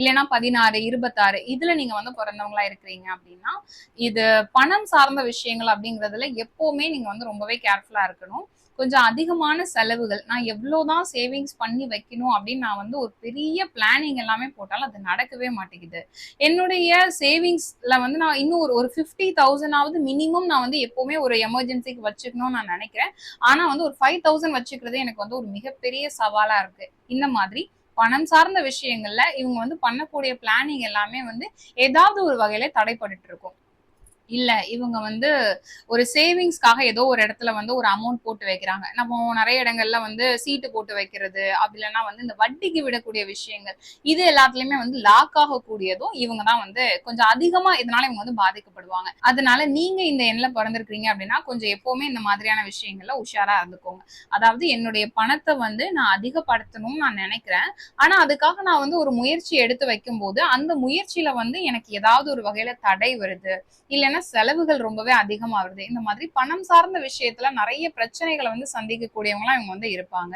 இல்லைன்னா 16, 26 இதுல நீங்க வந்து பிறந்தவங்களா இருக்கிறீங்க அப்படின்னா, இது பணம் சார்ந்த விஷயங்கள் அப்படிங்கிறதுல எப்பவுமே நீங்க வந்து ரொம்பவே கேர்ஃபுல்லா இருக்கணும். கொஞ்சம் அதிகமான செலவுகள் நான் எவ்வளோதான் சேவிங்ஸ் பண்ணி வைக்கணும் அப்படின்னு நான் வந்து ஒரு பெரிய பிளானிங் எல்லாமே போட்டாலும் அது நடக்கவே மாட்டேங்குது. என்னுடைய சேவிங்ஸ்ல வந்து நான் இன்னும் ஒரு ஒரு 50,000 மினிமம் நான் வந்து எப்பவுமே ஒரு எமர்ஜென்சிக்கு வச்சுக்கணும்னு நான் நினைக்கிறேன். ஆனா வந்து ஒரு 5,000 வச்சுக்கிறதே எனக்கு வந்து ஒரு மிகப்பெரிய சவாலா இருக்கு. இந்த மாதிரி பணம் சார்ந்த விஷயங்கள்ல இவங்க வந்து பண்ணக்கூடிய பிளானிங் எல்லாமே வந்து ஏதாவது ஒரு வகையில தடைப்பட்டுட்டு இருக்கும். இல்ல இவங்க வந்து ஒரு சேவிங்ஸ்க்காக ஏதோ ஒரு இடத்துல வந்து ஒரு அமௌண்ட் போட்டு வைக்கிறாங்க. நம்ம நிறைய இடங்கள்ல வந்து சீட்டு போட்டு வைக்கிறது, அப்படி இல்லைன்னா வந்து இந்த வட்டிக்கு விடக்கூடிய விஷயங்கள், இது எல்லாத்துலயுமே வந்து லாக் ஆகக்கூடியதும் இவங்க தான் வந்து கொஞ்சம் அதிகமா இதனால இவங்க வந்து பாதிக்கப்படுவாங்க. அதனால நீங்க இந்த எண்ணில் பிறந்திருக்கீங்க அப்படின்னா கொஞ்சம் எப்பவுமே இந்த மாதிரியான விஷயங்கள்ல உஷாரா இருந்துக்கோங்க. அதாவது என்னுடைய பணத்தை வந்து நான் அதிகப்படுத்தணும்னு நான் நினைக்கிறேன். ஆனா அதுக்காக நான் வந்து ஒரு முயற்சி எடுத்து வைக்கும் போது அந்த முயற்சியில வந்து எனக்கு ஏதாவது ஒரு வகையில தடை வருது, இல்லைன்னா செலவுகள் ரொம்பவே அதிகமா வருது. இந்த மாதிரி பணம் சார்ந்த விஷயத்துல நிறைய பிரச்சனைகளை வந்து சந்திக்கக்கூடியவங்களா இவங்க வந்து இருப்பாங்க.